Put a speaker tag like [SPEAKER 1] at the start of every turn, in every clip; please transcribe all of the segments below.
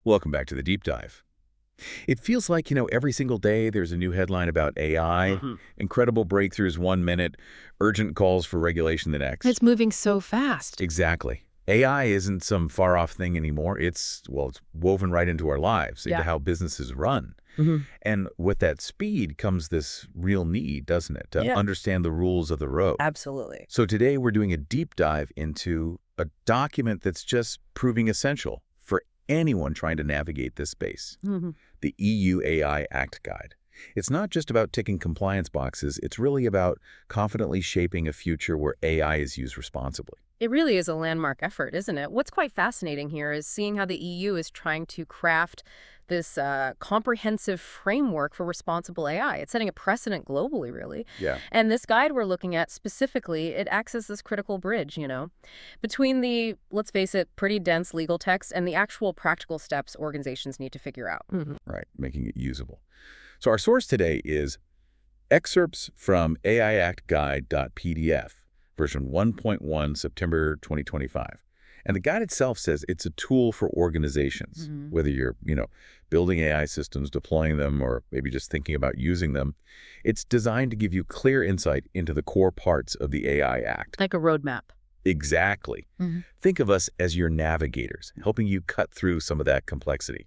[SPEAKER 1] Welcome back to the deep dive. It feels like, every single day there's a new headline about AI,
[SPEAKER 2] hmm
[SPEAKER 1] incredible breakthroughs 1 minute, urgent calls for regulation the next.
[SPEAKER 3] It's moving so fast.
[SPEAKER 1] Exactly. AI isn't some far-off thing anymore. It's woven right into our lives, into
[SPEAKER 3] Yeah.
[SPEAKER 1] how businesses run.
[SPEAKER 2] hmm
[SPEAKER 1] And with that speed comes this real need, doesn't it, to
[SPEAKER 2] Yeah,
[SPEAKER 1] understand the rules of the road.
[SPEAKER 2] absolutely.
[SPEAKER 1] So today we're doing a deep dive into a document that's just proving essential for anyone trying to navigate this space.
[SPEAKER 2] hmm
[SPEAKER 1] The EU AI Act Guide. It's not just about ticking compliance boxes, it's really about confidently shaping a future where AI is used responsibly.
[SPEAKER 3] It really is a landmark effort, isn't it? What's quite fascinating here is seeing how the EU is trying to craft this comprehensive framework for responsible AI. It's setting a precedent globally, really.
[SPEAKER 1] Yeah.
[SPEAKER 3] And this guide we're looking at specifically, it acts as this critical bridge, between the, let's face it, pretty dense legal text and the actual practical steps organizations need to figure out.
[SPEAKER 1] Right, making it usable. So our source today is excerpts from AIActGuide.pdf, version 1.1, September 2025. And the guide itself says it's a tool for organizations,
[SPEAKER 3] Mhm.
[SPEAKER 1] whether you're, building AI systems, deploying them, or maybe just thinking about using them. It's designed to give you clear insight into the core parts of the AI Act.
[SPEAKER 3] Like a roadmap.
[SPEAKER 1] Exactly.
[SPEAKER 3] Mhm.
[SPEAKER 1] Think of us as your navigators, helping you cut through some of that complexity.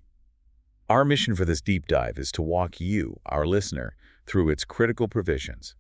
[SPEAKER 1] Our mission for this deep dive is to walk you, our listener, through its critical provisions.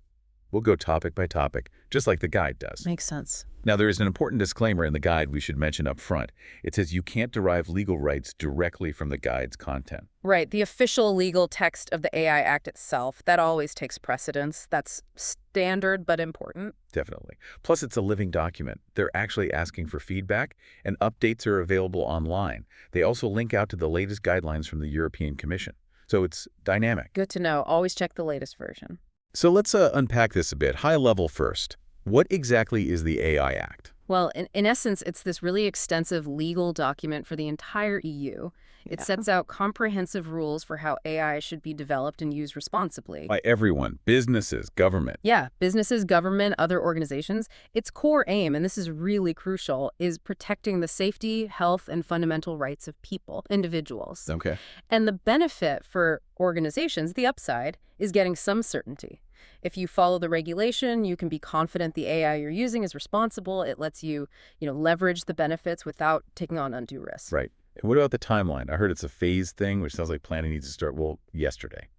[SPEAKER 1] We'll go topic by topic, just like the guide does.
[SPEAKER 3] Makes sense.
[SPEAKER 1] Now, there is an important disclaimer in the guide we should mention up front. It says you can't derive legal rights directly from the guide's content.
[SPEAKER 3] Right. The official legal text of the AI Act itself, that always takes precedence. That's standard but important.
[SPEAKER 1] Definitely. Plus, it's a living document. They're actually asking for feedback, and updates are available online. They also link out to the latest guidelines from the European Commission. So it's dynamic.
[SPEAKER 3] Good to know. Always check the latest version.
[SPEAKER 1] So let's unpack this a bit. High level first. What exactly is the AI Act?
[SPEAKER 3] Well, in essence, it's this really extensive legal document for the entire EU. It sets out comprehensive rules for how AI should be developed and used responsibly.
[SPEAKER 1] By everyone, businesses, government.
[SPEAKER 3] Yeah, businesses, government, other organizations. Its core aim, and this is really crucial, is protecting the safety, health, and fundamental rights of people, individuals.
[SPEAKER 1] Okay.
[SPEAKER 3] And the benefit for organizations, the upside, is getting some certainty. If you follow the regulation, you can be confident the AI you're using is responsible. It lets you, leverage the benefits without taking on undue risks.
[SPEAKER 1] Right. And what about the timeline? I heard it's a phased thing, which sounds like planning needs to start, yesterday.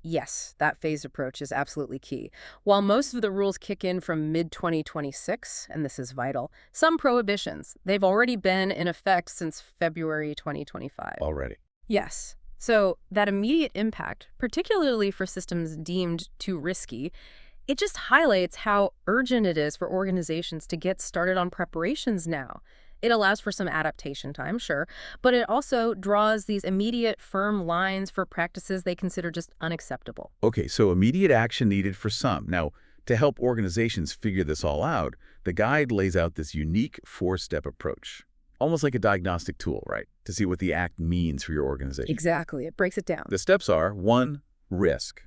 [SPEAKER 3] Yes, that phased approach is absolutely key. While most of the rules kick in from mid-2026, and this is vital, some prohibitions, they've already been in effect since February 2025.
[SPEAKER 1] Already.
[SPEAKER 3] Yes. So that immediate impact, particularly for systems deemed too risky, it just highlights how urgent it is for organizations to get started on preparations now. It allows for some adaptation time, sure, but it also draws these immediate, firm lines for practices they consider just unacceptable.
[SPEAKER 1] Okay, so immediate action needed for some. Now, to help organizations figure this all out, the guide lays out this unique four-step approach. Almost like a diagnostic tool, right? To see what the act means for your organization.
[SPEAKER 3] Exactly. It breaks it down.
[SPEAKER 1] The steps are: 1, risk.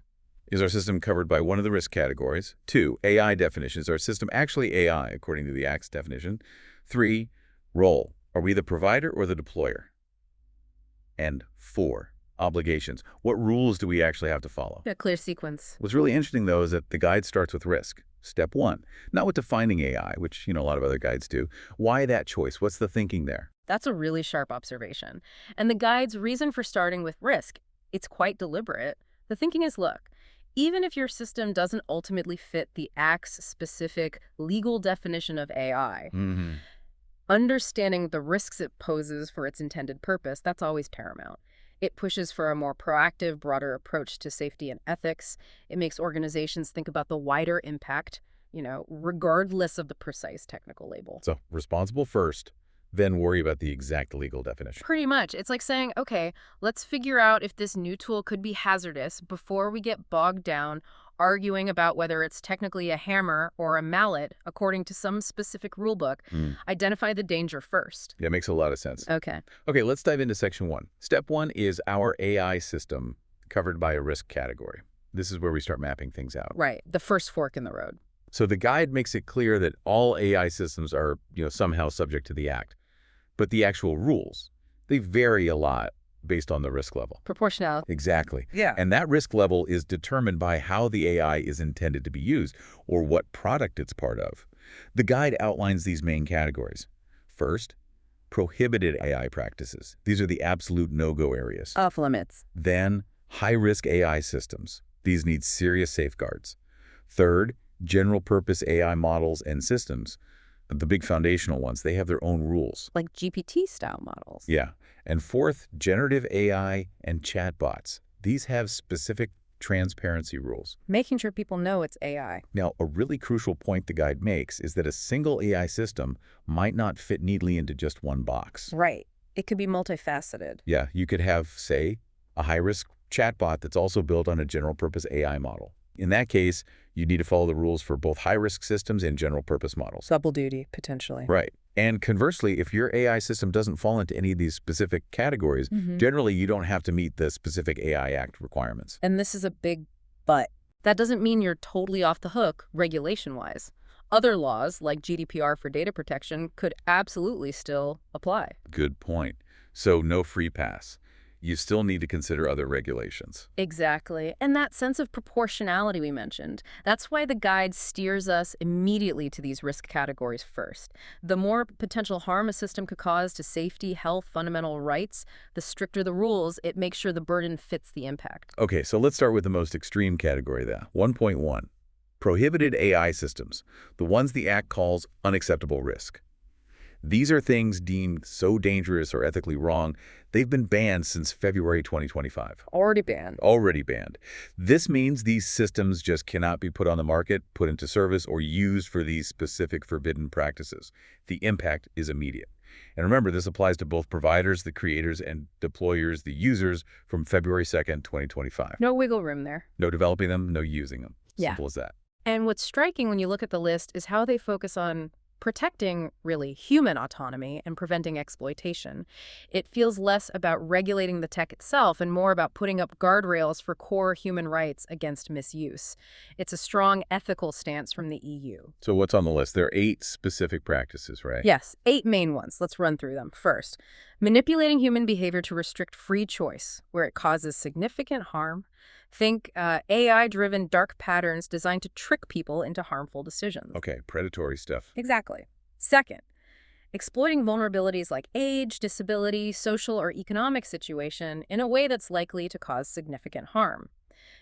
[SPEAKER 1] Is our system covered by one of the risk categories? 2, AI definition. Is our system actually AI, according to the Act's definition? 3, role. Are we the provider or the deployer? And 4, obligations. What rules do we actually have to follow?
[SPEAKER 3] A clear sequence.
[SPEAKER 1] What's really interesting, though, is that the guide starts with risk. Step 1, not with defining AI, which, a lot of other guides do. Why that choice? What's the thinking there?
[SPEAKER 3] That's a really sharp observation. And the guide's reason for starting with risk, it's quite deliberate. The thinking is, look, even if your system doesn't ultimately fit the Act's specific legal definition of AI, understanding the risks it poses for its intended purpose, that's always paramount. It pushes for a more proactive, broader approach to safety and ethics. It makes organizations think about the wider impact, regardless of the precise technical label.
[SPEAKER 1] So responsible first, then worry about the exact legal definition.
[SPEAKER 3] Pretty much. It's like saying, okay, let's figure out if this new tool could be hazardous before we get bogged down arguing about whether it's technically a hammer or a mallet according to some specific rulebook. Identify the danger first.
[SPEAKER 1] Yeah, makes a lot of sense.
[SPEAKER 3] Okay.
[SPEAKER 1] Okay, let's dive into section 1. Step 1 is our AI system covered by a risk category. This is where we start mapping things out.
[SPEAKER 3] Right. The first fork in the road.
[SPEAKER 1] So the guide makes it clear that all AI systems are, somehow subject to the Act. But the actual rules, they vary a lot based on the risk level.
[SPEAKER 3] Proportionality.
[SPEAKER 1] Exactly.
[SPEAKER 3] Yeah.
[SPEAKER 1] And that risk level is determined by how the AI is intended to be used or what product it's part of. The guide outlines these main categories. First, prohibited AI practices. These are the absolute no-go areas.
[SPEAKER 3] Off limits.
[SPEAKER 1] Then, high-risk AI systems. These need serious safeguards. Third, general-purpose AI models and systems. The big foundational ones, they have their own rules.
[SPEAKER 3] Like GPT-style models.
[SPEAKER 1] Yeah. And fourth, generative AI and chatbots. These have specific transparency rules.
[SPEAKER 3] Making sure people know it's AI.
[SPEAKER 1] Now, a really crucial point the guide makes is that a single AI system might not fit neatly into just one box.
[SPEAKER 3] Right. It could be multifaceted.
[SPEAKER 1] Yeah, you could have, say, a high-risk chatbot that's also built on a general-purpose AI model. In that case, you need to follow the rules for both high-risk systems and general-purpose models.
[SPEAKER 3] Double duty, potentially.
[SPEAKER 1] Right. And conversely, if your AI system doesn't fall into any of these specific categories, generally you don't have to meet the specific AI Act requirements.
[SPEAKER 3] And this is a big but. That doesn't mean you're totally off the hook, regulation-wise. Other laws, like GDPR for data protection, could absolutely still apply.
[SPEAKER 1] Good point. So no free pass. You still need to consider other regulations.
[SPEAKER 3] Exactly. And that sense of proportionality we mentioned, that's why the guide steers us immediately to these risk categories first. The more potential harm a system could cause to safety, health, fundamental rights, the stricter the rules, it makes sure the burden fits the impact.
[SPEAKER 1] Okay, so let's start with the most extreme category there. 1.1. Prohibited AI systems, the ones the Act calls unacceptable risk. These are things deemed so dangerous or ethically wrong, they've been banned since February 2025.
[SPEAKER 3] Already banned.
[SPEAKER 1] Already banned. This means these systems just cannot be put on the market, put into service, or used for these specific forbidden practices. The impact is immediate. And remember, this applies to both providers, the creators, and deployers, the users, from February 2nd, 2025.
[SPEAKER 3] No wiggle room there.
[SPEAKER 1] No developing them, no using them.
[SPEAKER 3] Yeah.
[SPEAKER 1] Simple as that.
[SPEAKER 3] And what's striking when you look at the list is how they focus on protecting, really, human autonomy and preventing exploitation. It feels less about regulating the tech itself and more about putting up guardrails for core human rights against misuse. It's a strong ethical stance from the EU.
[SPEAKER 1] So what's on the list? There are 8 specific practices, right?
[SPEAKER 3] Yes, 8 main ones. Let's run through them. First, manipulating human behavior to restrict free choice, where it causes significant harm. Think AI-driven dark patterns designed to trick people into harmful decisions.
[SPEAKER 1] Okay, predatory stuff.
[SPEAKER 3] Exactly. Second, exploiting vulnerabilities like age, disability, social or economic situation in a way that's likely to cause significant harm.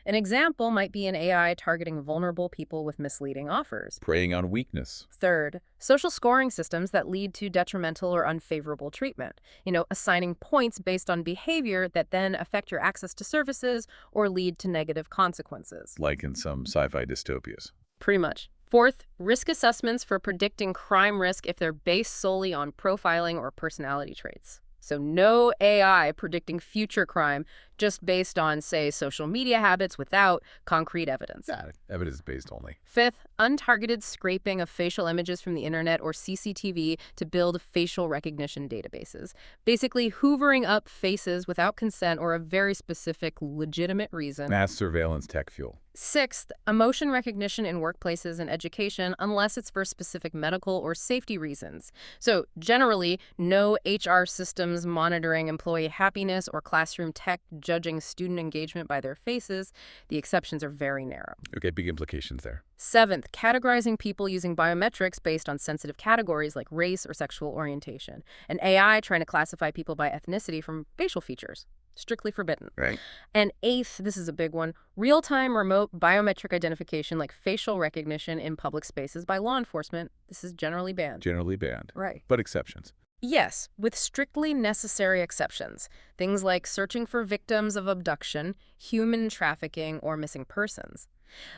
[SPEAKER 3] An example might be an AI targeting vulnerable people with misleading offers.
[SPEAKER 1] Preying on weakness.
[SPEAKER 3] Third, social scoring systems that lead to detrimental or unfavorable treatment. Assigning points based on behavior that then affect your access to services or lead to negative consequences.
[SPEAKER 1] Like in some sci-fi dystopias.
[SPEAKER 3] Pretty much. Fourth, risk assessments for predicting crime risk if they're based solely on profiling or personality traits. So no AI predicting future crime just based on, say, social media habits without concrete evidence.
[SPEAKER 1] Yeah, evidence-based only.
[SPEAKER 3] Fifth, untargeted scraping of facial images from the internet or CCTV to build facial recognition databases. Basically, hoovering up faces without consent or a very specific, legitimate reason.
[SPEAKER 1] Mass surveillance tech fuel.
[SPEAKER 3] Sixth, emotion recognition in workplaces and education unless it's for specific medical or safety reasons. So generally, no HR systems monitoring employee happiness or classroom tech judging student engagement by their faces. The exceptions are very narrow.
[SPEAKER 1] Okay, big implications there.
[SPEAKER 3] Seventh, categorizing people using biometrics based on sensitive categories like race or sexual orientation. And AI trying to classify people by ethnicity from facial features. Strictly forbidden.
[SPEAKER 1] Right.
[SPEAKER 3] And eighth, this is a big one, real-time remote biometric identification like facial recognition in public spaces by law enforcement. This is generally banned.
[SPEAKER 1] Generally banned.
[SPEAKER 3] Right.
[SPEAKER 1] But exceptions.
[SPEAKER 3] Yes, with strictly necessary exceptions. Things like searching for victims of abduction, human trafficking, or missing persons.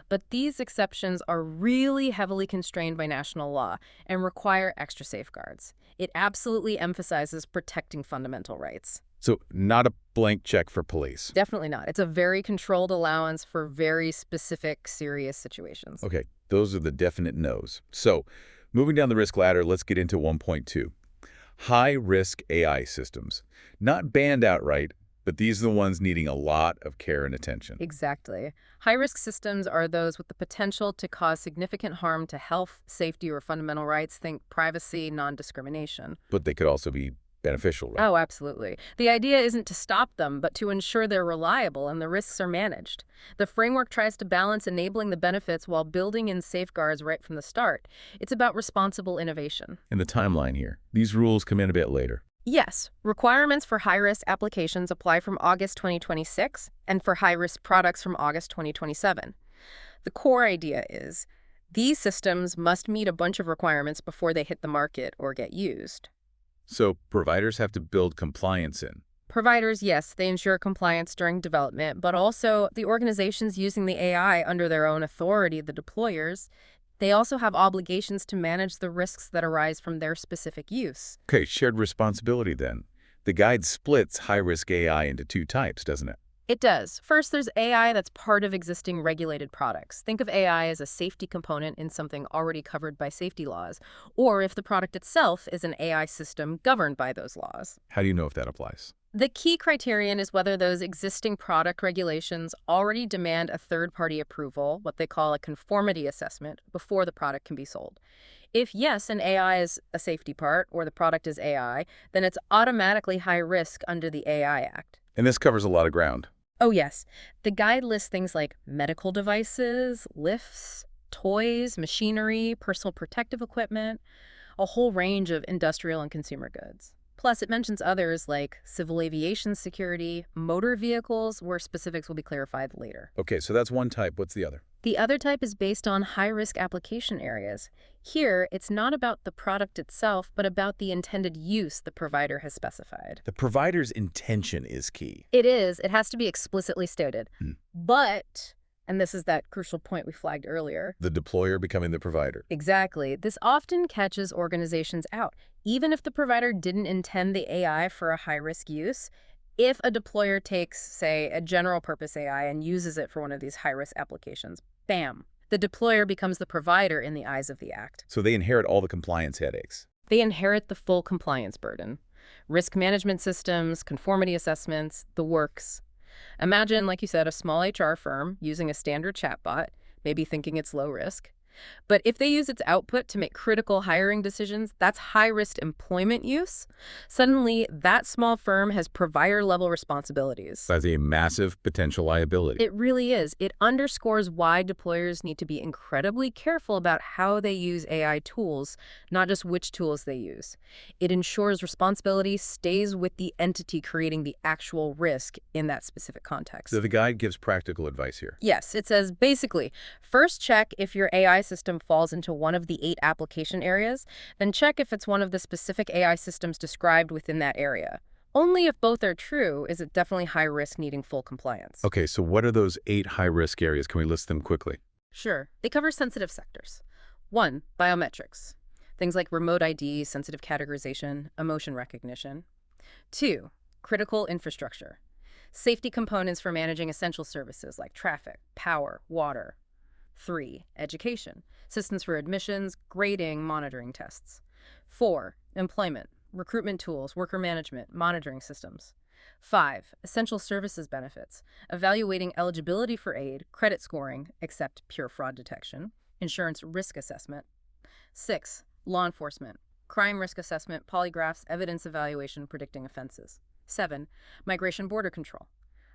[SPEAKER 3] But these exceptions are really heavily constrained by national law and require extra safeguards. It absolutely emphasizes protecting fundamental rights.
[SPEAKER 1] So not a blank check for police.
[SPEAKER 3] Definitely not. It's a very controlled allowance for very specific, serious situations.
[SPEAKER 1] Okay, those are the definite no's. So moving down the risk ladder, let's get into 1.2. High-risk AI systems. Not banned outright, but these are the ones needing a lot of care and attention.
[SPEAKER 3] Exactly. High-risk systems are those with the potential to cause significant harm to health, safety, or fundamental rights. Think privacy, non-discrimination.
[SPEAKER 1] But they could also be beneficial, right?
[SPEAKER 3] Oh, absolutely. The idea isn't to stop them, but to ensure they're reliable and the risks are managed. The framework tries to balance enabling the benefits while building in safeguards right from the start. It's about responsible innovation.
[SPEAKER 1] In the timeline here, these rules come in a bit later.
[SPEAKER 3] Yes, requirements for high-risk applications apply from August 2026 and for high-risk products from August 2027. The core idea is these systems must meet a bunch of requirements before they hit the market or get used.
[SPEAKER 1] So providers have to build compliance in.
[SPEAKER 3] Providers, yes, they ensure compliance during development, but also the organizations using the AI under their own authority, the deployers, they also have obligations to manage the risks that arise from their specific use.
[SPEAKER 1] Okay, shared responsibility then. The guide splits high-risk AI into two types, doesn't it?
[SPEAKER 3] It does. First, there's AI that's part of existing regulated products. Think of AI as a safety component in something already covered by safety laws, or if the product itself is an AI system governed by those laws.
[SPEAKER 1] How do you know if that applies?
[SPEAKER 3] The key criterion is whether those existing product regulations already demand a third-party approval, what they call a conformity assessment, before the product can be sold. If yes, an AI is a safety part, or the product is AI, then it's automatically high risk under the AI Act.
[SPEAKER 1] And this covers a lot of ground.
[SPEAKER 3] Oh, yes. The guide lists things like medical devices, lifts, toys, machinery, personal protective equipment, a whole range of industrial and consumer goods. Plus, it mentions others like civil aviation security, motor vehicles, where specifics will be clarified later.
[SPEAKER 1] Okay, so that's one type. What's the other?
[SPEAKER 3] The other type is based on high-risk application areas. Here, it's not about the product itself, but about the intended use the provider has specified.
[SPEAKER 1] The provider's intention is key.
[SPEAKER 3] It is. It has to be explicitly stated.
[SPEAKER 1] Hmm.
[SPEAKER 3] But, and this is that crucial point we flagged earlier.
[SPEAKER 1] The deployer becoming the provider.
[SPEAKER 3] Exactly. This often catches organizations out. Even if the provider didn't intend the AI for a high-risk use, if a deployer takes, say, a general-purpose AI and uses it for one of these high-risk applications, bam, the deployer becomes the provider in the eyes of the Act.
[SPEAKER 1] So they inherit all the compliance headaches.
[SPEAKER 3] They inherit the full compliance burden. Risk management systems, conformity assessments, the works. Imagine, like you said, a small HR firm using a standard chatbot, maybe thinking it's low risk. But if they use its output to make critical hiring decisions, that's high-risk employment use. Suddenly, that small firm has provider-level responsibilities.
[SPEAKER 1] That's a massive potential liability.
[SPEAKER 3] It really is. It underscores why deployers need to be incredibly careful about how they use AI tools, not just which tools they use. It ensures responsibility stays with the entity creating the actual risk in that specific context.
[SPEAKER 1] So the guide gives practical advice here.
[SPEAKER 3] Yes, it says basically, first check if your AI system falls into one of the 8 application areas, then check if it's one of the specific AI systems described within that area. Only if both are true is it definitely high risk needing full compliance.
[SPEAKER 1] Okay, so what are those 8 high-risk areas? Can we list them quickly?
[SPEAKER 3] Sure. They cover sensitive sectors. 1, biometrics. Things like remote ID, sensitive categorization, emotion recognition. 2, critical infrastructure. Safety components for managing essential services like traffic, power, water. 3, education. Systems for admissions, grading, monitoring tests. 4, employment. Recruitment tools, worker management, monitoring systems. 5, essential services benefits. Evaluating eligibility for aid, credit scoring, except pure fraud detection. Insurance risk assessment. 6, law enforcement. Crime risk assessment, polygraphs, evidence evaluation, predicting offenses. 7, migration border control.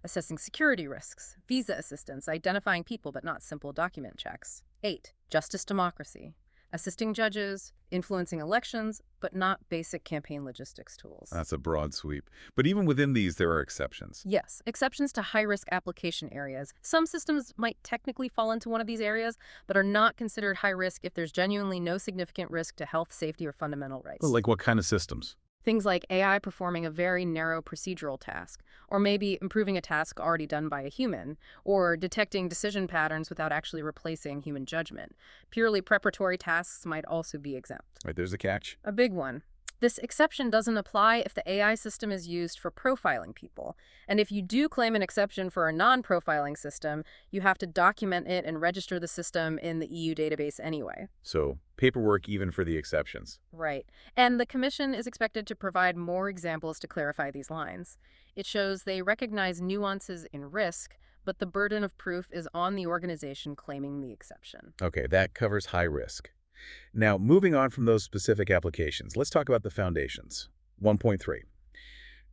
[SPEAKER 3] Assessing security risks, visa assistance, identifying people but not simple document checks. 8, justice democracy. Assisting judges, influencing elections, but not basic campaign logistics tools.
[SPEAKER 1] That's a broad sweep. But even within these, there are exceptions.
[SPEAKER 3] Yes, exceptions to high-risk application areas. Some systems might technically fall into one of these areas, but are not considered high risk if there's genuinely no significant risk to health, safety, or fundamental rights.
[SPEAKER 1] Like what kind of systems?
[SPEAKER 3] Things like AI performing a very narrow procedural task, or maybe improving a task already done by a human, or detecting decision patterns without actually replacing human judgment. Purely preparatory tasks might also be exempt.
[SPEAKER 1] Right, there's the catch.
[SPEAKER 3] A big one. This exception doesn't apply if the AI system is used for profiling people. And if you do claim an exception for a non-profiling system, you have to document it and register the system in the EU database anyway.
[SPEAKER 1] So paperwork even for the exceptions.
[SPEAKER 3] Right. And the Commission is expected to provide more examples to clarify these lines. It shows they recognize nuances in risk, but the burden of proof is on the organization claiming the exception.
[SPEAKER 1] Okay, that covers high risk. Now, moving on from those specific applications, let's talk about the foundations. 1.3.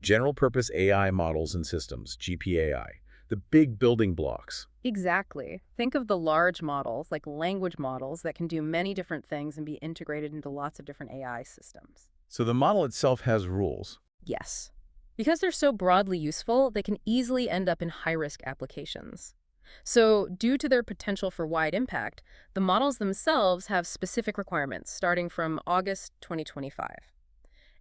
[SPEAKER 1] General Purpose AI Models and Systems, GPAI. The big building blocks.
[SPEAKER 3] Exactly. Think of the large models, like language models, that can do many different things and be integrated into lots of different AI systems.
[SPEAKER 1] So the model itself has rules.
[SPEAKER 3] Yes. Because they're so broadly useful, they can easily end up in high-risk applications. So, due to their potential for wide impact, the models themselves have specific requirements starting from August 2025.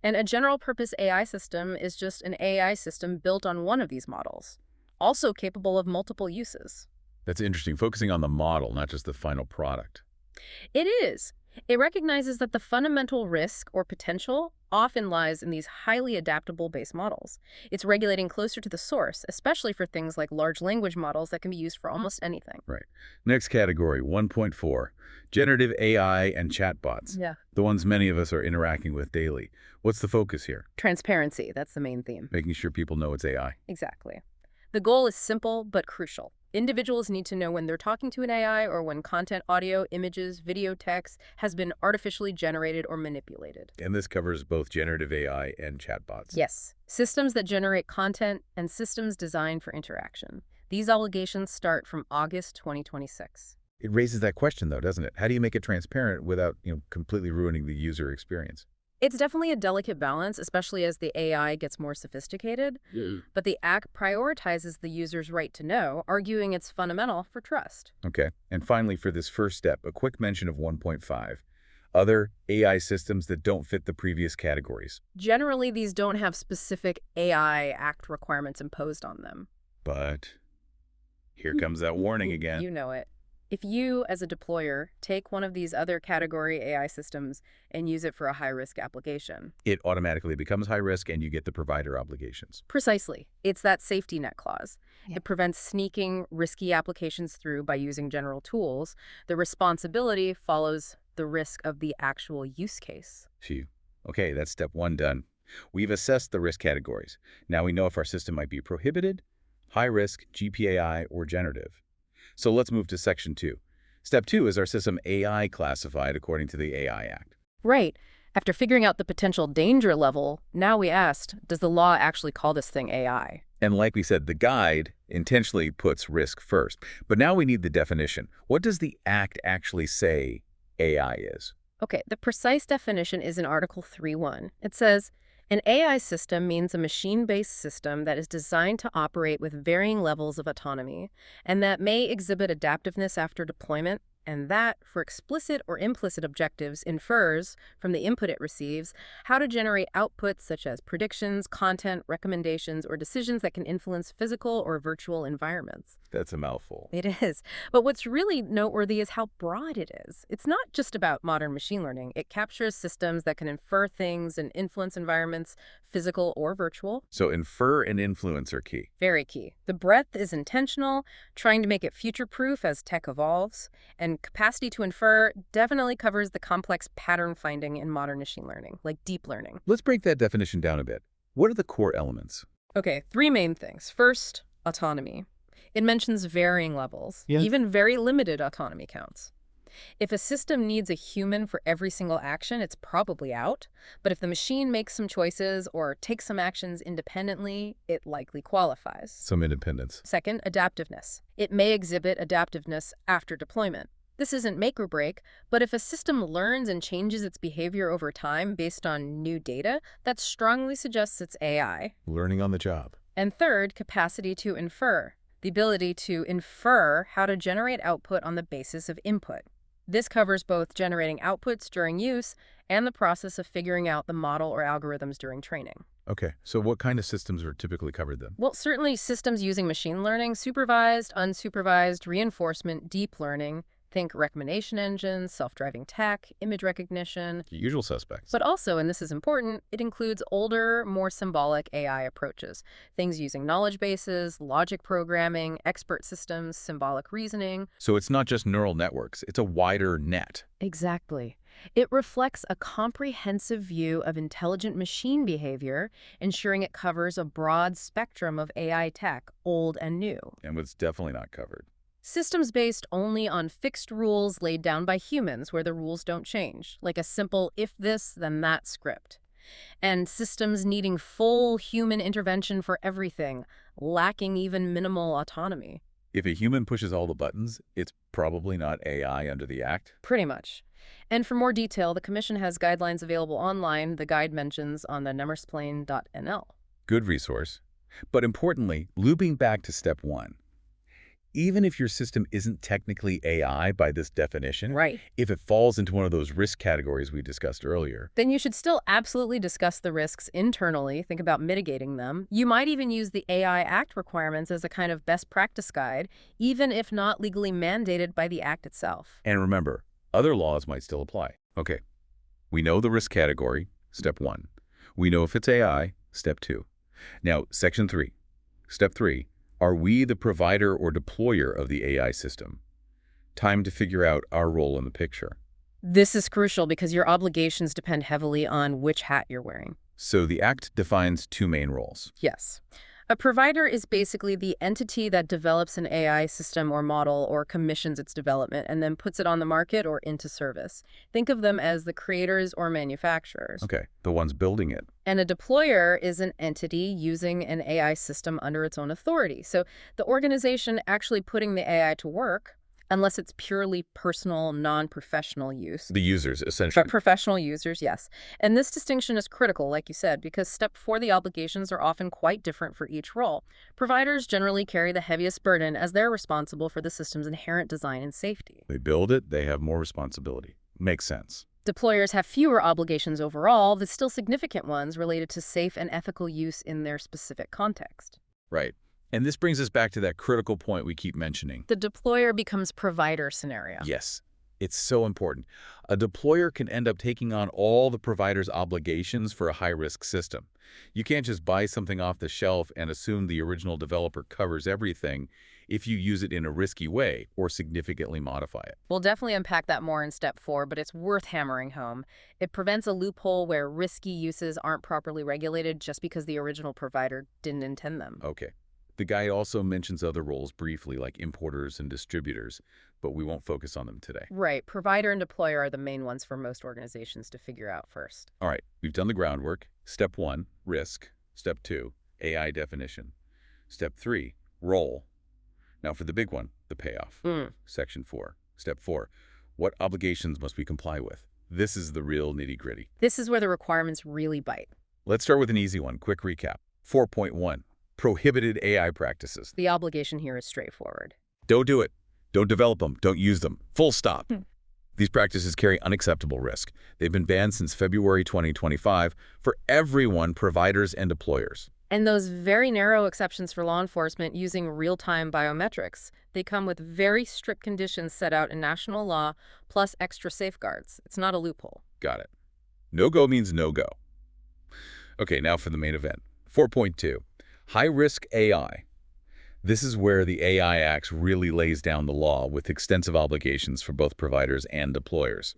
[SPEAKER 3] And a general-purpose AI system is just an AI system built on one of these models, also capable of multiple uses.
[SPEAKER 1] That's interesting, focusing on the model, not just the final product.
[SPEAKER 3] It is. It recognizes that the fundamental risk or potential often lies in these highly adaptable base models. It's regulating closer to the source, especially for things like large language models that can be used for almost anything.
[SPEAKER 1] Right. Next category, 1.4. Generative AI and chatbots.
[SPEAKER 3] Yeah.
[SPEAKER 1] The ones many of us are interacting with daily. What's the focus here?
[SPEAKER 3] Transparency, that's the main theme.
[SPEAKER 1] Making sure people know it's AI.
[SPEAKER 3] Exactly. The goal is simple but crucial. Individuals need to know when they're talking to an AI or when content, audio, images, video, text has been artificially generated or manipulated.
[SPEAKER 1] And this covers both generative AI and chatbots.
[SPEAKER 3] Yes, systems that generate content and systems designed for interaction. These obligations start from August 2026.
[SPEAKER 1] It raises that question, though, doesn't it? How do you make it transparent without, completely ruining the user experience?
[SPEAKER 3] It's definitely a delicate balance, especially as the AI gets more sophisticated, but the Act prioritizes the user's right to know, arguing it's fundamental for trust.
[SPEAKER 1] Okay. And finally, for this first step, a quick mention of 1.5. Other AI systems that don't fit the previous categories.
[SPEAKER 3] Generally, these don't have specific AI Act requirements imposed on them.
[SPEAKER 1] But here comes that warning again.
[SPEAKER 3] You know it. If you, as a deployer, take one of these other category AI systems and use it for a high-risk application.
[SPEAKER 1] It automatically becomes high risk and you get the provider obligations.
[SPEAKER 3] Precisely. It's that safety net clause.
[SPEAKER 2] Yeah.
[SPEAKER 3] It prevents sneaking risky applications through by using general tools. The responsibility follows the risk of the actual use case.
[SPEAKER 1] Phew. Okay, that's step 1 done. We've assessed the risk categories. Now we know if our system might be prohibited, high risk, GPAI, or generative. So let's move to section 2. Step 2 is our system AI classified according to the AI Act.
[SPEAKER 3] Right. After figuring out the potential danger level, now we asked, does the law actually call this thing AI?
[SPEAKER 1] And like we said, the guide intentionally puts risk first. But now we need the definition. What does the Act actually say AI is?
[SPEAKER 3] Okay, the precise definition is in Article 3.1. It says, an AI system means a machine-based system that is designed to operate with varying levels of autonomy, and that may exhibit adaptiveness after deployment, and that, for explicit or implicit objectives, infers, from the input it receives, how to generate outputs such as predictions, content, recommendations, or decisions that can influence physical or virtual environments.
[SPEAKER 1] That's a mouthful.
[SPEAKER 3] It is. But what's really noteworthy is how broad it is. It's not just about modern machine learning. It captures systems that can infer things and influence environments, physical or virtual.
[SPEAKER 1] So infer and influence are key.
[SPEAKER 3] Very key. The breadth is intentional, trying to make it future-proof as tech evolves, and capacity to infer definitely covers the complex pattern finding in modern machine learning, like deep learning.
[SPEAKER 1] Let's break that definition down a bit. What are the core elements?
[SPEAKER 3] Okay, 3 main things. First, autonomy. It mentions varying levels.
[SPEAKER 1] Yes.
[SPEAKER 3] Even very limited autonomy counts. If a system needs a human for every single action, it's probably out. But if the machine makes some choices or takes some actions independently, it likely qualifies.
[SPEAKER 1] Some independence.
[SPEAKER 3] Second, adaptiveness. It may exhibit adaptiveness after deployment. This isn't make or break, but if a system learns and changes its behavior over time based on new data, that strongly suggests it's AI.
[SPEAKER 1] Learning on the job.
[SPEAKER 3] And third, capacity to infer. The ability to infer how to generate output on the basis of input. This covers both generating outputs during use and the process of figuring out the model or algorithms during training.
[SPEAKER 1] Okay, so what kind of systems are typically covered then?
[SPEAKER 3] Well, certainly systems using machine learning, supervised, unsupervised, reinforcement, deep learning. Think recommendation engines, self-driving tech, image recognition.
[SPEAKER 1] The usual suspects.
[SPEAKER 3] But also, and this is important, it includes older, more symbolic AI approaches. Things using knowledge bases, logic programming, expert systems, symbolic reasoning.
[SPEAKER 1] So it's not just neural networks, it's a wider net.
[SPEAKER 3] Exactly. It reflects a comprehensive view of intelligent machine behavior, ensuring it covers a broad spectrum of AI tech, old and new.
[SPEAKER 1] And what's definitely not covered.
[SPEAKER 3] Systems based only on fixed rules laid down by humans where the rules don't change, like a simple if this, then that script. and systems needing full human intervention for everything, lacking even minimal autonomy.
[SPEAKER 1] If a human pushes all the buttons, it's probably not AI under the Act.
[SPEAKER 3] Pretty much. And for more detail, the Commission has guidelines available online. The guide mentions on the nummersplane.nl.
[SPEAKER 1] Good resource. But importantly, looping back to step one, even if your system isn't technically AI by this definition,
[SPEAKER 3] Right.
[SPEAKER 1] if it falls into one of those risk categories we discussed earlier,
[SPEAKER 3] Then you should still absolutely discuss the risks internally, think about mitigating them. You might even use the AI Act requirements as a kind of best practice guide, even if not legally mandated by the Act itself.
[SPEAKER 1] and remember, other laws might still apply. Okay, we know the risk category, step one. We know if it's AI, step two. Now, section three. Step three, are we the provider or deployer of the AI system? Time to figure out our role in the picture.
[SPEAKER 3] This is crucial because your obligations depend heavily on which hat you're wearing.
[SPEAKER 1] So the Act defines two main roles.
[SPEAKER 3] Yes. A provider is basically the entity that develops an AI system or model or commissions its development and then puts it on the market or into service. Think of them as the creators or manufacturers.
[SPEAKER 1] Okay, the ones building it.
[SPEAKER 3] And a deployer is an entity using an AI system under its own authority. So the organization actually putting the AI to work, unless it's purely personal, non-professional use.
[SPEAKER 1] The users, essentially.
[SPEAKER 3] But professional users, yes. And this distinction is critical, like you said, because step four, the obligations are often quite different for each role. Providers generally carry the heaviest burden as they're responsible for the system's inherent design and safety.
[SPEAKER 1] They build it, they have more responsibility. Makes sense.
[SPEAKER 3] Deployers have fewer obligations overall, but still significant ones related to safe and ethical use in their specific context.
[SPEAKER 1] Right. And this brings us back to that critical point we keep mentioning.
[SPEAKER 3] The deployer becomes provider scenario.
[SPEAKER 1] Yes, it's so important. A deployer can end up taking on all the provider's obligations for a high-risk system. You can't just buy something off the shelf and assume the original developer covers everything if you use it in a risky way or significantly modify it.
[SPEAKER 3] We'll definitely unpack that more in step four, but it's worth hammering home. It prevents a loophole where risky uses aren't properly regulated just because the original provider didn't intend them.
[SPEAKER 1] Okay. The guide also mentions other roles briefly, like importers and distributors, but we won't focus on them today.
[SPEAKER 3] Right. Provider and deployer are the main ones for most organizations to figure out first.
[SPEAKER 1] All right, we've done the groundwork. Step one, risk. Step two, AI definition. Step three, role. Now for the big one, the payoff. Section four. Step four, what obligations must we comply with? This is the real nitty-gritty.
[SPEAKER 3] This is where the requirements really bite.
[SPEAKER 1] Let's start with an easy one. Quick recap. 4.1. Prohibited AI practices.
[SPEAKER 3] The obligation here is straightforward.
[SPEAKER 1] Don't do it. Don't develop them. Don't use them. Full stop. These practices carry unacceptable risk. They've been banned since February 2025 for everyone, providers and deployers.
[SPEAKER 3] And those very narrow exceptions for law enforcement using real-time biometrics, they come with very strict conditions set out in national law, plus extra safeguards. It's not a loophole.
[SPEAKER 1] Got it. No-go means no-go. Okay, now for the main event. 4.2. High-risk AI. This is where the AI Act really lays down the law with extensive obligations for both providers and deployers.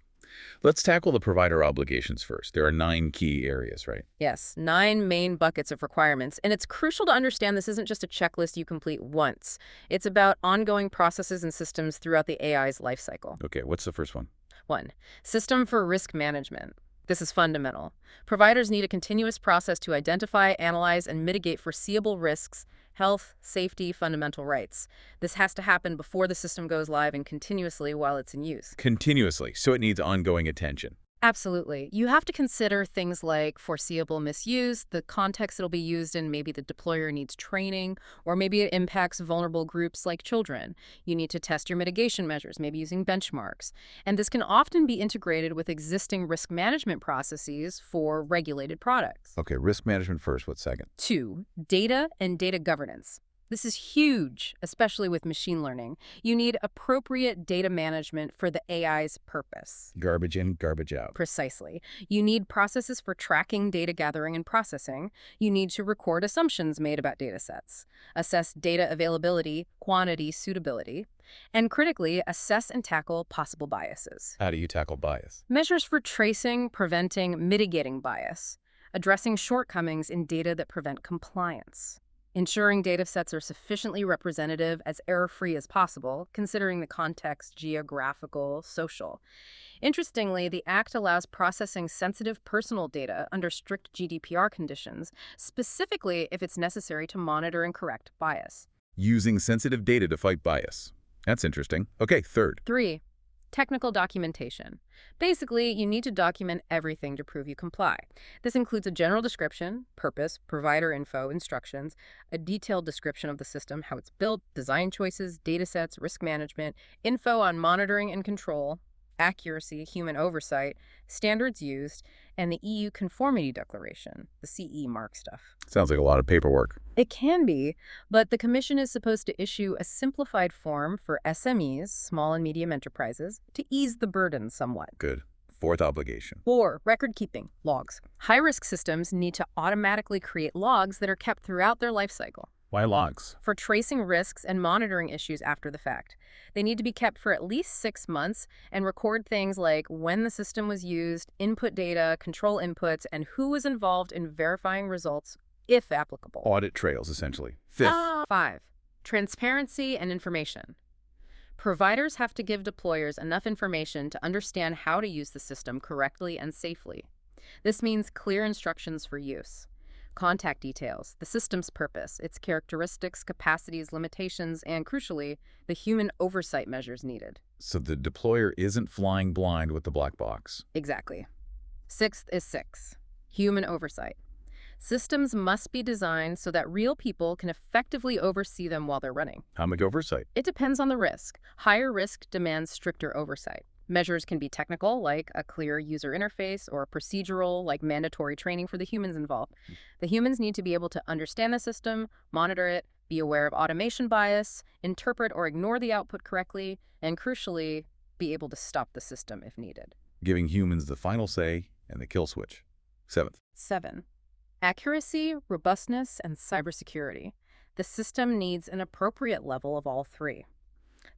[SPEAKER 1] Let's tackle the provider obligations first. There are 9 key areas, right?
[SPEAKER 3] Yes, 9 main buckets of requirements. And it's crucial to understand this isn't just a checklist you complete once. It's about ongoing processes and systems throughout the AI's lifecycle.
[SPEAKER 1] Okay, what's the first one?
[SPEAKER 3] 1. System for risk management. This is fundamental. Providers need a continuous process to identify, analyze, and mitigate foreseeable risks, health, safety, fundamental rights. This has to happen before the system goes live and continuously while it's in use.
[SPEAKER 1] Continuously, so it needs ongoing attention.
[SPEAKER 3] Absolutely. You have to consider things like foreseeable misuse, the context it'll be used in, maybe the deployer needs training, or maybe it impacts vulnerable groups like children. You need to test your mitigation measures, maybe using benchmarks. And this can often be integrated with existing risk management processes for regulated products.
[SPEAKER 1] Okay, risk management first. What's second?
[SPEAKER 3] 2. Data and data governance. This is huge, especially with machine learning. You need appropriate data management for the AI's purpose.
[SPEAKER 1] Garbage in, garbage out.
[SPEAKER 3] Precisely. You need processes for tracking data gathering and processing. You need to record assumptions made about data sets, assess data availability, quantity, suitability, and critically, assess and tackle possible biases.
[SPEAKER 1] How do you tackle bias?
[SPEAKER 3] Measures for tracing, preventing, mitigating bias, addressing shortcomings in data that prevent compliance. Ensuring data sets are sufficiently representative as error-free as possible, considering the context, geographical, social. Interestingly, the Act allows processing sensitive personal data under strict GDPR conditions, specifically if it's necessary to monitor and correct bias.
[SPEAKER 1] Using sensitive data to fight bias. That's interesting. Okay, third.
[SPEAKER 3] 3. Technical documentation. Basically, you need to document everything to prove you comply. This includes a general description, purpose, provider info, instructions, a detailed description of the system, how it's built, design choices, datasets, risk management, info on monitoring and control, accuracy, human oversight, standards used, and the EU Conformity Declaration, the CE mark stuff.
[SPEAKER 1] Sounds like a lot of paperwork.
[SPEAKER 3] It can be, but the Commission is supposed to issue a simplified form for SMEs, small and medium enterprises, to ease the burden somewhat.
[SPEAKER 1] Good. Fourth obligation.
[SPEAKER 3] 4. Record keeping, logs. High-risk systems need to automatically create logs that are kept throughout their life cycle
[SPEAKER 1] Why logs?
[SPEAKER 3] for tracing risks and monitoring issues after the fact. They need to be kept for at least 6 months and record things like when the system was used, input data, control inputs, and who was involved in verifying results, if applicable.
[SPEAKER 1] Audit trails, essentially. Fifth.
[SPEAKER 3] 5. Transparency and information. Providers have to give deployers enough information to understand how to use the system correctly and safely. This means clear instructions for use, contact details, the system's purpose, its characteristics, capacities, limitations, and, crucially, the human oversight measures needed.
[SPEAKER 1] So the deployer isn't flying blind with the black box.
[SPEAKER 3] Exactly. 6th is 6. Human oversight. Systems must be designed so that real people can effectively oversee them while they're running.
[SPEAKER 1] How much oversight?
[SPEAKER 3] It depends on the risk. Higher risk demands stricter oversight. Measures can be technical, like a clear user interface, or procedural, like mandatory training for the humans involved. The humans need to be able to understand the system, monitor it, be aware of automation bias, interpret or ignore the output correctly, and, crucially, be able to stop the system if needed.
[SPEAKER 1] Giving humans the final say and the kill switch. 7th.
[SPEAKER 3] 7. Accuracy, robustness, and cybersecurity. The system needs an appropriate level of all three.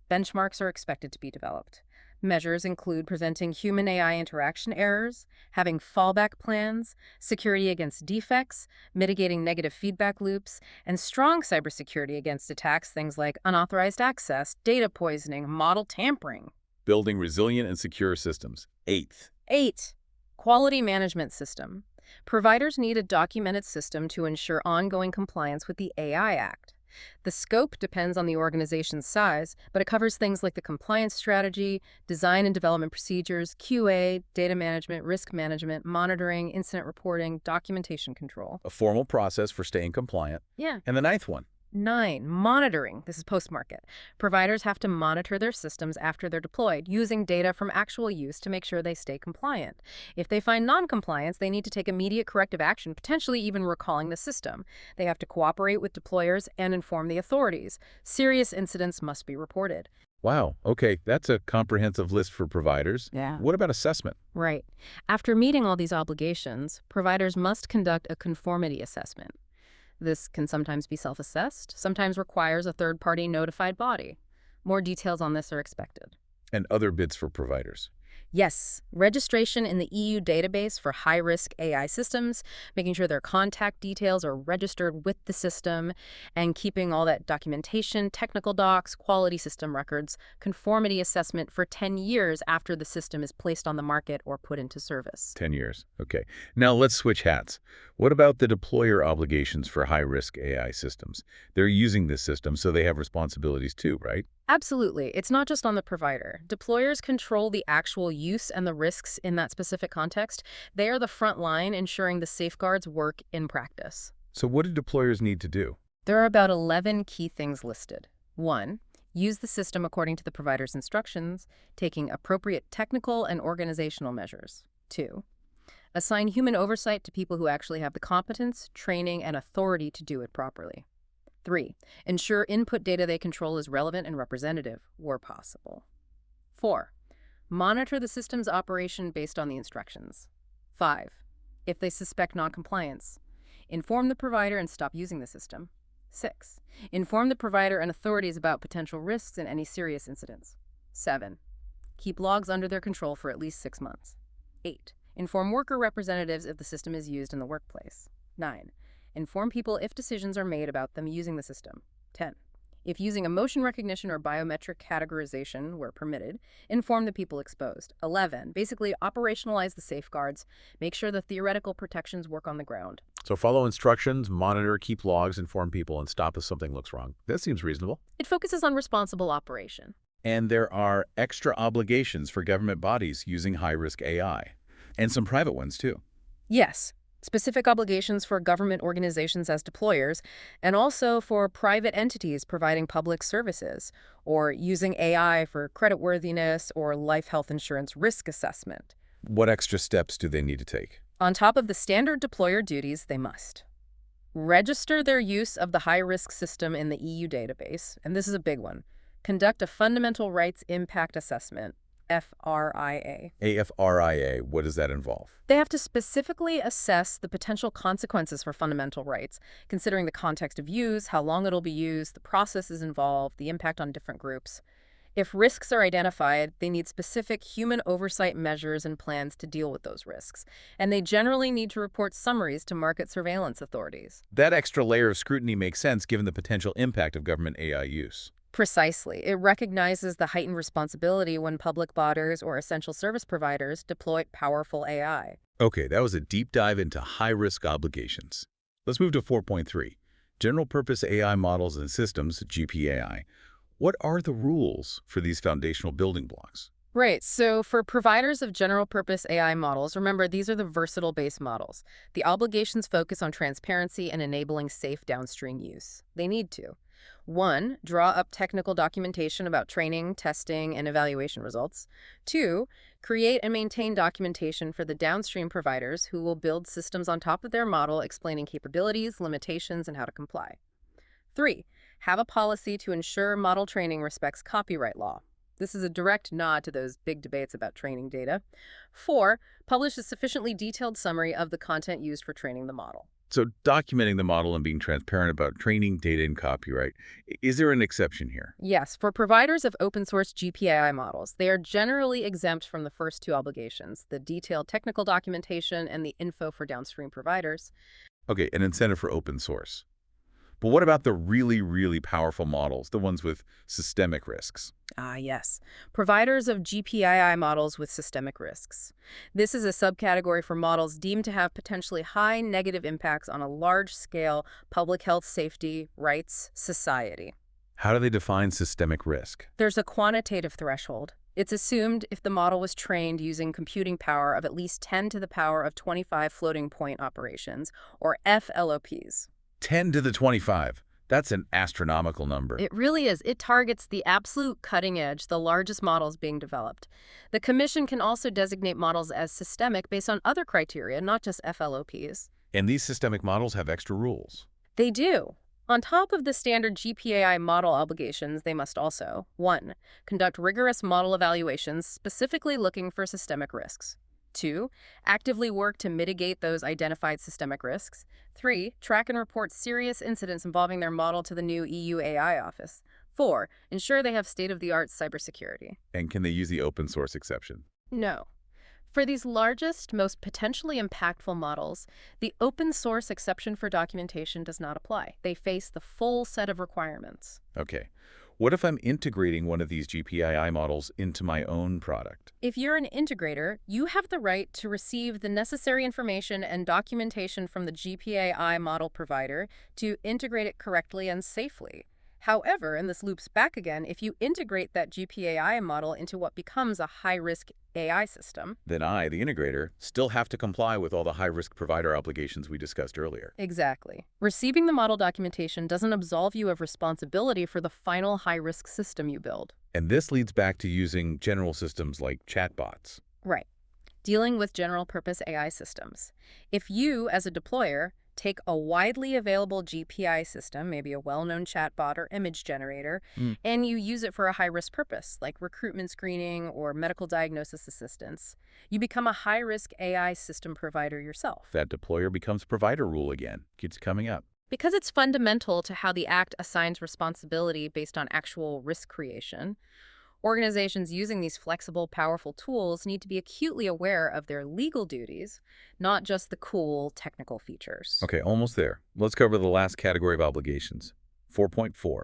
[SPEAKER 3] Benchmarks are expected to be developed. Measures include preventing human-AI interaction errors, having fallback plans, security against defects, mitigating negative feedback loops, and strong cybersecurity against attacks, things like unauthorized access, data poisoning, model tampering.
[SPEAKER 1] Building resilient and secure systems. 8th.
[SPEAKER 3] 8. Quality management system. Providers need a documented system to ensure ongoing compliance with the AI Act. The scope depends on the organization's size, but it covers things like the compliance strategy, design and development procedures, QA, data management, risk management, monitoring, incident reporting, documentation control.
[SPEAKER 1] A formal process for staying compliant.
[SPEAKER 3] Yeah.
[SPEAKER 1] And the 9th one.
[SPEAKER 3] 9. Monitoring. This is post-market. Providers have to monitor their systems after they're deployed, using data from actual use to make sure they stay compliant. If they find non-compliance, they need to take immediate corrective action, potentially even recalling the system. They have to cooperate with deployers and inform the authorities. Serious incidents must be reported.
[SPEAKER 1] Wow. Okay, that's a comprehensive list for providers.
[SPEAKER 3] Yeah.
[SPEAKER 1] What about assessment?
[SPEAKER 3] Right. After meeting all these obligations, providers must conduct a conformity assessment. This can sometimes be self-assessed, sometimes requires a third-party notified body. More details on this are expected.
[SPEAKER 1] And other bits for providers.
[SPEAKER 3] Yes, registration in the EU database for high-risk AI systems, making sure their contact details are registered with the system, and keeping all that documentation, technical docs, quality system records, conformity assessment for 10 years after the system is placed on the market or put into service.
[SPEAKER 1] 10 years. Okay. Now let's switch hats. What about the deployer obligations for high-risk AI systems? They're using this system, so they have responsibilities too, right?
[SPEAKER 3] Absolutely. It's not just on the provider. Deployers control the actual use and the risks in that specific context. They are the front line ensuring the safeguards work in practice.
[SPEAKER 1] So what do deployers need to do?
[SPEAKER 3] There are about 11 key things listed. 1. Use the system according to the provider's instructions, taking appropriate technical and organizational measures. 2. Assign human oversight to people who actually have the competence, training, and authority to do it properly. 3. Ensure input data they control is relevant and representative, where possible. 4. Monitor the system's operation based on the instructions. 5. If they suspect noncompliance, inform the provider and stop using the system. 6. Inform the provider and authorities about potential risks and any serious incidents. 7. Keep logs under their control for at least 6 months. 8. Inform worker representatives if the system is used in the workplace. 9. Inform people if decisions are made about them using the system. 10. If using emotion recognition or biometric categorization were permitted, inform the people exposed. 11. Basically operationalize the safeguards, make sure the theoretical protections work on the ground.
[SPEAKER 1] So follow instructions, monitor, keep logs, inform people, and stop if something looks wrong. That seems reasonable.
[SPEAKER 3] It focuses on responsible operation.
[SPEAKER 1] And there are extra obligations for government bodies using high-risk AI, and some private ones too.
[SPEAKER 3] Yes, specific obligations for government organizations as deployers, and also for private entities providing public services, or using AI for creditworthiness or life health insurance risk assessment.
[SPEAKER 1] What extra steps do they need to take?
[SPEAKER 3] On top of the standard deployer duties, they must register their use of the high-risk system in the EU database, and this is a big one. Conduct a fundamental rights impact assessment, FRIA.
[SPEAKER 1] AFRIA, what does that involve?
[SPEAKER 3] They have to specifically assess the potential consequences for fundamental rights, considering the context of use, how long it'll be used, the processes involved, the impact on different groups. If risks are identified, they need specific human oversight measures and plans to deal with those risks, and they generally need to report summaries to market surveillance authorities.
[SPEAKER 1] That extra layer of scrutiny makes sense given the potential impact of government AI use.
[SPEAKER 3] Precisely. It recognizes the heightened responsibility when public bodies or essential service providers deploy powerful AI.
[SPEAKER 1] Okay, that was a deep dive into high-risk obligations. Let's move to 4.3, General-Purpose AI Models and Systems, GPAI. What are the rules for these foundational building blocks?
[SPEAKER 3] Right, so for providers of general-purpose AI models, remember these are the versatile base models. The obligations focus on transparency and enabling safe downstream use. They need to. 1. Draw up technical documentation about training, testing, and evaluation results. 2. Create and maintain documentation for the downstream providers who will build systems on top of their model explaining capabilities, limitations, and how to comply. 3. Have a policy to ensure model training respects copyright law. This is a direct nod to those big debates about training data. 4. Publish a sufficiently detailed summary of the content used for training the model.
[SPEAKER 1] So documenting the model and being transparent about training, data, and copyright. Is there an exception here?
[SPEAKER 3] Yes, for providers of open-source GPAI models, they are generally exempt from the first two obligations, the detailed technical documentation and the info for downstream providers.
[SPEAKER 1] Okay, an incentive for open source. But what about the really powerful models, the ones with systemic risks?
[SPEAKER 3] Yes. Providers of GPAI models with systemic risks. This is a subcategory for models deemed to have potentially high negative impacts on a large-scale public health, safety, rights, society.
[SPEAKER 1] How do they define systemic risk?
[SPEAKER 3] There's a quantitative threshold. It's assumed if the model was trained using computing power of at least 10 to the power of 25 floating point operations, or FLOPs.
[SPEAKER 1] 10 to the 25. That's an astronomical number.
[SPEAKER 3] It really is. It targets the absolute cutting edge, the largest models being developed. The Commission can also designate models as systemic based on other criteria, not just FLOPs.
[SPEAKER 1] And these systemic models have extra rules.
[SPEAKER 3] They do. On top of the standard GPAI model obligations, they must also 1. Conduct rigorous model evaluations specifically looking for systemic risks. 2. Actively work to mitigate those identified systemic risks. 3. Track and report serious incidents involving their model to the new EU AI office. 4. Ensure they have state-of-the-art cybersecurity.
[SPEAKER 1] And can they use the open source exception?
[SPEAKER 3] No. For these largest, most potentially impactful models, the open source exception for documentation does not apply. They face the full set of requirements.
[SPEAKER 1] Okay. What if I'm integrating one of these GPAI models into my own product?
[SPEAKER 3] If you're an integrator, you have the right to receive the necessary information and documentation from the GPAI model provider to integrate it correctly and safely. However, and this loops back again, if you integrate that GPAI model into what becomes a high-risk AI system,
[SPEAKER 1] then I, the integrator, still have to comply with all the high-risk provider obligations we discussed earlier.
[SPEAKER 3] Exactly. Receiving the model documentation doesn't absolve you of responsibility for the final high-risk system you build.
[SPEAKER 1] And this leads back to using general systems like chatbots.
[SPEAKER 3] Right. Dealing with general-purpose AI systems. If you, as a deployer, take a widely available GPI system, maybe a well-known chatbot or image generator, and you use it for a high-risk purpose, like recruitment screening or medical diagnosis assistance, you become a high-risk AI system provider yourself.
[SPEAKER 1] That deployer becomes provider rule again. Keeps coming up.
[SPEAKER 3] Because it's fundamental to how the Act assigns responsibility based on actual risk creation, organizations using these flexible, powerful tools need to be acutely aware of their legal duties, not just the cool technical features.
[SPEAKER 1] Okay, almost there. Let's cover the last category of obligations. 4.4,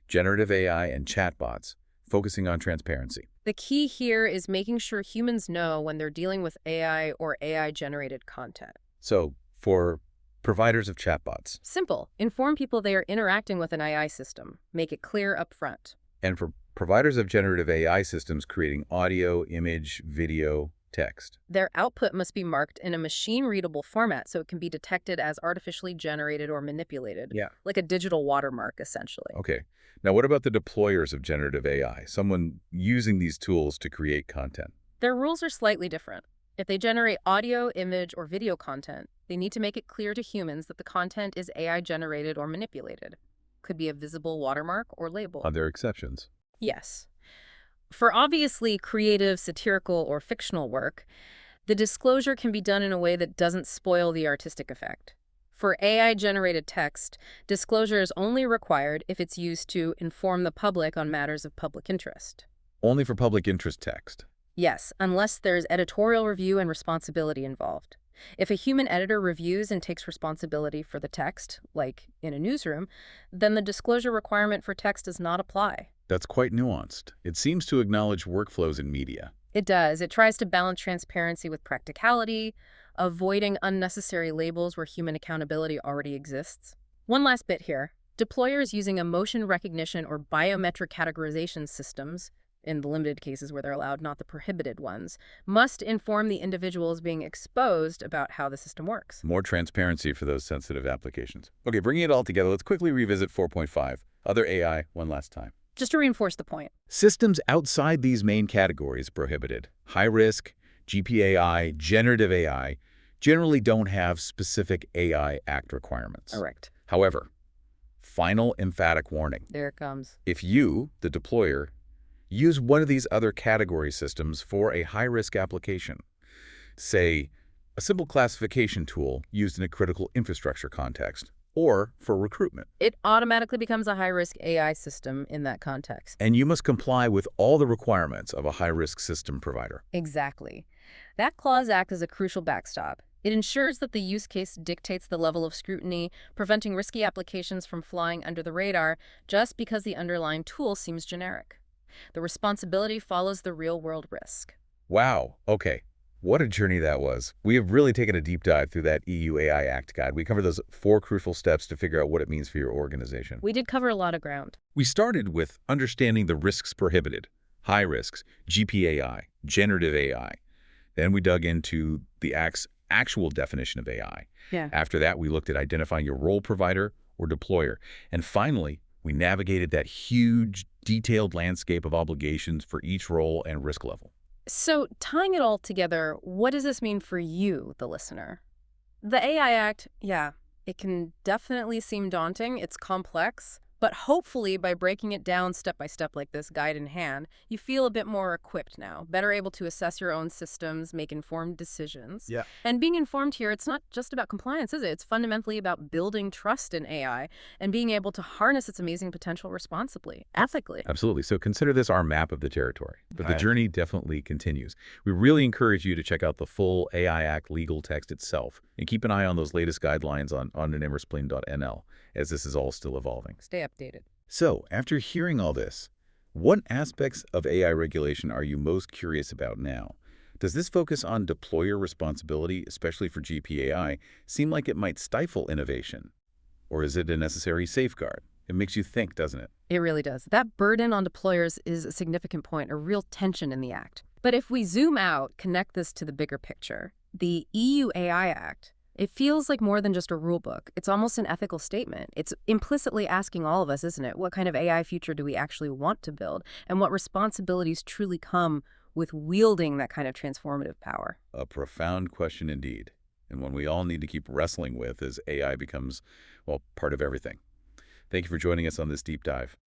[SPEAKER 1] generative AI, and chatbots, focusing on transparency.
[SPEAKER 3] The key here is making sure humans know when they're dealing with AI or AI-generated content.
[SPEAKER 1] So, for providers of chatbots,
[SPEAKER 3] Simple. Inform people they are interacting with an AI system. Make it clear up front.
[SPEAKER 1] and for providers of generative AI systems creating audio, image, video, text.
[SPEAKER 3] Their output must be marked in a machine-readable format so it can be detected as artificially generated or manipulated,
[SPEAKER 1] Yeah.
[SPEAKER 3] like a digital watermark, essentially.
[SPEAKER 1] Okay. Now, what about the deployers of generative AI? Someone using these tools to create content.
[SPEAKER 3] Their rules are slightly different. If they generate audio, image, or video content, they need to make it clear to humans that the content is AI-generated or manipulated. Could be a visible watermark or label.
[SPEAKER 1] Are there exceptions?
[SPEAKER 3] Yes. For obviously creative, satirical, or fictional work, the disclosure can be done in a way that doesn't spoil the artistic effect. For AI-generated text, disclosure is only required if it's used to inform the public on matters of public interest.
[SPEAKER 1] Only for public interest text.
[SPEAKER 3] Yes, unless there's editorial review and responsibility involved. If a human editor reviews and takes responsibility for the text, like in a newsroom, then the disclosure requirement for text does not apply.
[SPEAKER 1] That's quite nuanced. It seems to acknowledge workflows in media.
[SPEAKER 3] It does. It tries to balance transparency with practicality, avoiding unnecessary labels where human accountability already exists. One last bit here. Deployers using emotion recognition or biometric categorization systems, in the limited cases where they're allowed, not the prohibited ones, must inform the individuals being exposed about how the system works.
[SPEAKER 1] More transparency for those sensitive applications. Okay, bringing it all together, let's quickly revisit 4.5, other AI, one last time.
[SPEAKER 3] Just to reinforce the point.
[SPEAKER 1] Systems outside these main categories prohibited, high risk, GPAI, generative AI, generally don't have specific AI Act requirements.
[SPEAKER 3] Correct.
[SPEAKER 1] However, final emphatic warning.
[SPEAKER 3] There it comes.
[SPEAKER 1] If you, the deployer, use one of these other category systems for a high-risk application, say a simple classification tool used in a critical infrastructure context, or for recruitment.
[SPEAKER 3] It automatically becomes a high-risk AI system in that context.
[SPEAKER 1] And you must comply with all the requirements of a high-risk system provider.
[SPEAKER 3] Exactly. That clause acts as a crucial backstop. It ensures that the use case dictates the level of scrutiny, preventing risky applications from flying under the radar just because the underlying tool seems generic. The responsibility follows the real-world risk.
[SPEAKER 1] Wow, okay. What a journey that was. We have really taken a deep dive through that EU AI Act guide. We covered those 4 crucial steps to figure out what it means for your organization.
[SPEAKER 3] We did cover a lot of ground.
[SPEAKER 1] We started with understanding the risks prohibited, high risks, GPAI, generative AI. Then we dug into the Act's actual definition of AI.
[SPEAKER 3] Yeah.
[SPEAKER 1] After that, we looked at identifying your role provider or deployer. And finally, we navigated that huge, detailed landscape of obligations for each role and risk level.
[SPEAKER 3] So, tying it all together, what does this mean for you, the listener? The AI Act, yeah, it can definitely seem daunting. It's complex. But hopefully, by breaking it down step by step like this, guide in hand, you feel a bit more equipped now, better able to assess your own systems, make informed decisions.
[SPEAKER 1] Yeah.
[SPEAKER 3] And being informed here, it's not just about compliance, is it? It's fundamentally about building trust in AI and being able to harness its amazing potential responsibly, ethically.
[SPEAKER 1] Absolutely. So consider this our map of the territory. But the
[SPEAKER 2] Right.
[SPEAKER 1] journey definitely continues. We really encourage you to check out the full AI Act legal text itself and keep an eye on those latest guidelines on anonymousplane.nl, as this is all still evolving.
[SPEAKER 3] Stay updated.
[SPEAKER 1] So, after hearing all this, what aspects of AI regulation are you most curious about now? Does this focus on deployer responsibility, especially for GPAI, seem like it might stifle innovation? Or is it a necessary safeguard? It makes you think, doesn't it?
[SPEAKER 3] It really does. That burden on deployers is a significant point, a real tension in the Act. But if we zoom out, connect this to the bigger picture, the EU AI Act, it feels like more than just a rule book. It's almost an ethical statement. It's implicitly asking all of us, isn't it? What kind of AI future do we actually want to build? And what responsibilities truly come with wielding that kind of transformative power?
[SPEAKER 1] A profound question indeed, and one we all need to keep wrestling with as AI becomes, well, part of everything. Thank you for joining us on this deep dive.